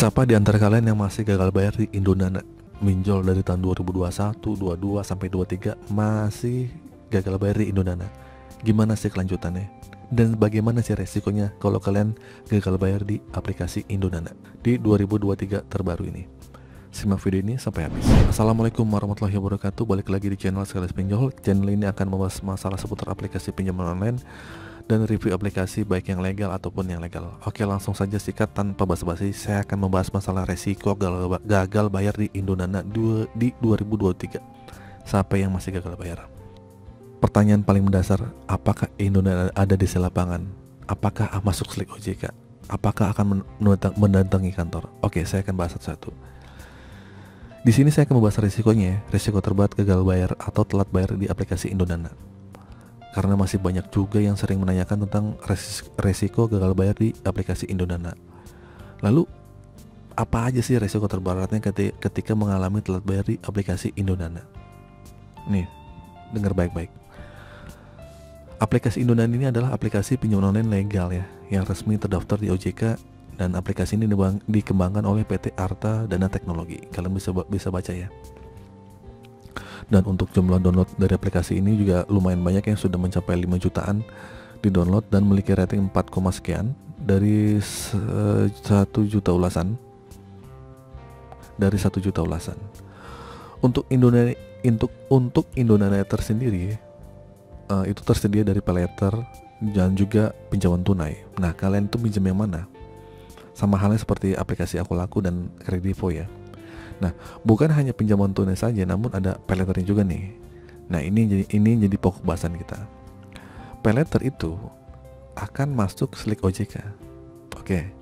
Siapa di antara kalian yang masih gagal bayar di Indonana? Minjol dari tahun 2021, 22 sampai 23 masih gagal bayar di Indonana. Gimana sih kelanjutannya? Dan bagaimana sih resikonya kalau kalian gagal bayar di aplikasi Indonana di 2023 terbaru ini? Simak video ini sampai habis. Assalamualaikum warahmatullahi wabarakatuh. Balik lagi di channel Sekaligus Pinjol. Channel ini akan membahas masalah seputar aplikasi pinjaman online dan review aplikasi baik yang legal ataupun yang legal. Oke, langsung saja sikat tanpa basa-basi. Saya akan membahas masalah resiko gagal bayar di Indonana di 2023. Siapa yang masih gagal bayar? Pertanyaan paling mendasar, apakah Indonana ada di lapangan? Apakah masuk slik OJK? Apakah akan mendatangi kantor? Oke, saya akan bahas satu-satu. Di sini saya akan membahas risikonya, risiko terberat gagal bayar atau telat bayar di aplikasi Indonana. Karena masih banyak juga yang sering menanyakan tentang resiko gagal bayar di aplikasi Indonana. Lalu, apa aja sih resiko terberatnya ketika mengalami telat bayar di aplikasi Indonana? Nih, dengar baik-baik. Aplikasi Indonana ini adalah aplikasi pinjaman online legal ya, yang resmi terdaftar di OJK. Dan aplikasi ini dikembangkan oleh PT Arta Dana Teknologi. Kalian bisa baca ya. Dan untuk jumlah download dari aplikasi ini juga lumayan banyak, yang sudah mencapai 5 jutaan di download dan memiliki rating 4, sekian dari 1 juta ulasan. Dari 1 juta ulasan. Untuk Indonana tersendiri itu tersedia dari paylater dan juga pinjaman tunai. Nah, kalian tuh pinjam yang mana? Sama halnya seperti aplikasi Aku Laku dan Kredivo ya. Nah, bukan hanya pinjaman tunai saja, namun ada paylaternya juga nih. Nah, ini jadi pokok bahasan kita. Paylater itu akan masuk slik OJK. Oke.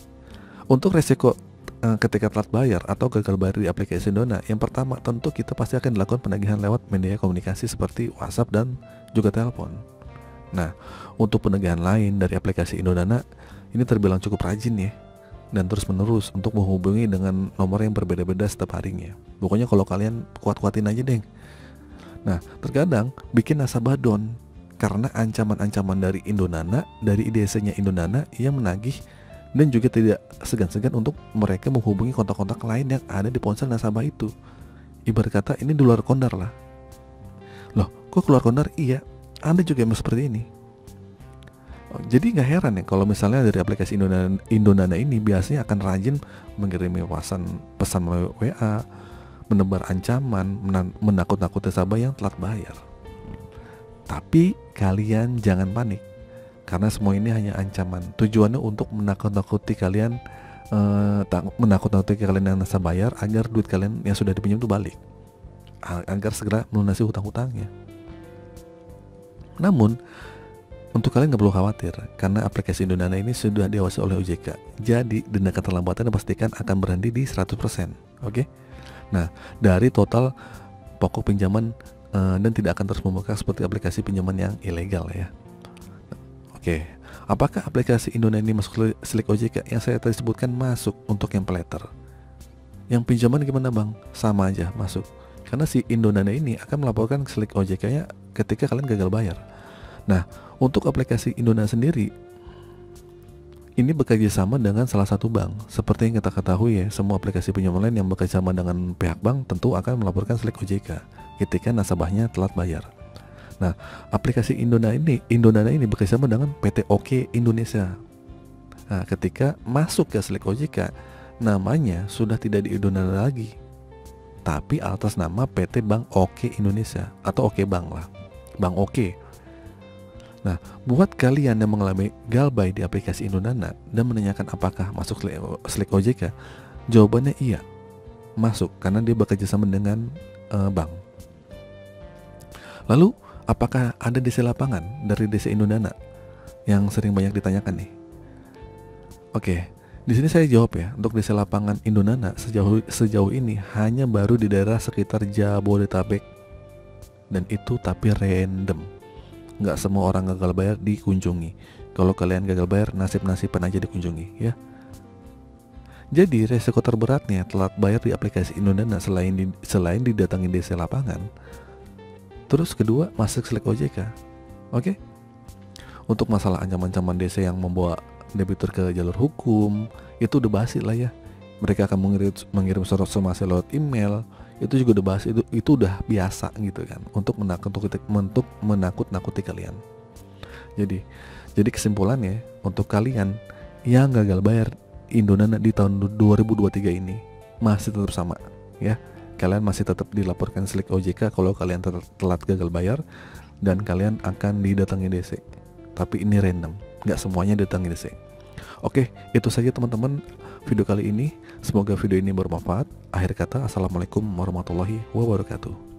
Untuk resiko ketika telat bayar atau gagal bayar di aplikasi Indonana, yang pertama tentu kita pasti akan dilakukan penagihan lewat media komunikasi seperti WhatsApp dan juga telepon. Nah, untuk penagihan lain dari aplikasi Indonana ini terbilang cukup rajin ya, dan terus menerus untuk menghubungi dengan nomor yang berbeda-beda setiap harinya. Pokoknya kalau kalian kuat-kuatin aja deh. Nah, terkadang bikin nasabah down karena ancaman-ancaman dari Indonana, dari IDC-nya Indonana yang menagih, dan juga tidak segan-segan untuk mereka menghubungi kontak-kontak lain yang ada di ponsel nasabah itu. Ibarat kata ini di luar kondar lah. Loh, kok keluar kondar? Iya, Anda juga yang seperti ini. Jadi nggak heran ya kalau misalnya dari aplikasi Indonana ini biasanya akan rajin mengirimi pesan melalui WA, menebar ancaman, menakut-nakuti nasabah yang telat bayar. Tapi kalian jangan panik, karena semua ini hanya ancaman. Tujuannya untuk menakut-nakuti kalian, yang nasabah bayar agar duit kalian yang sudah dipinjam itu balik, agar segera melunasi hutang-hutangnya. Namun untuk kalian nggak perlu khawatir, karena aplikasi Indonana ini sudah diawasi oleh OJK. Jadi denda keterlambatan dipastikan akan berhenti di 100%. Oke? Nah, dari total pokok pinjaman dan tidak akan terus membengkak seperti aplikasi pinjaman yang ilegal ya. Oke, apakah aplikasi Indonana ini masuk slik OJK? Yang saya tadi sebutkan masuk untuk yang paylater. Yang pinjaman gimana bang? Sama aja masuk. Karena si Indonana ini akan melaporkan slik OJK-nya ketika kalian gagal bayar. Nah, untuk aplikasi Indonana sendiri, ini bekerja sama dengan salah satu bank. Seperti yang kita ketahui ya, semua aplikasi pinjaman online yang bekerja sama dengan pihak bank tentu akan melaporkan slik OJK ketika nasabahnya telat bayar. Nah, aplikasi Indonana ini bekerja sama dengan PT Oke Indonesia. Nah, ketika masuk ke slik OJK, namanya sudah tidak di Indonana lagi, tapi atas nama PT Bank Oke Indonesia atau Oke Bank lah, Bank Oke. Nah, buat kalian yang mengalami galbay di aplikasi Indonana dan menanyakan apakah masuk slik OJK, jawabannya iya, masuk karena dia bekerja sama dengan bank. Lalu, apakah ada DC lapangan dari DC Indonana yang sering banyak ditanyakan nih? Oke, di sini saya jawab ya. Untuk DC lapangan Indonana sejauh ini hanya baru di daerah sekitar Jabodetabek, dan itu tapi random. Nggak semua orang gagal bayar dikunjungi. Kalau kalian gagal bayar, nasib-nasiban aja dikunjungi ya. Jadi resiko terberatnya telat bayar di aplikasi Indonana selain didatangi DC lapangan, terus kedua masuk slik OJK. Oke? Untuk masalah ancaman-ancaman DC yang membawa debitur ke jalur hukum, itu udah basi lah ya. mereka akan mengirim surat somasi lewat email. Itu juga udah bahas, itu udah biasa gitu kan, untuk menakut-nakuti kalian. Jadi kesimpulannya, untuk kalian yang gagal bayar Indonana di tahun 2023 ini masih tetap sama ya. Kalian masih tetap dilaporkan Slick OJK kalau kalian telat gagal bayar, dan kalian akan didatangi DC. Tapi ini random, nggak semuanya didatangi DC. Oke, itu saja teman-teman video kali ini. Semoga video ini bermanfaat. Akhir kata, assalamualaikum warahmatullahi wabarakatuh.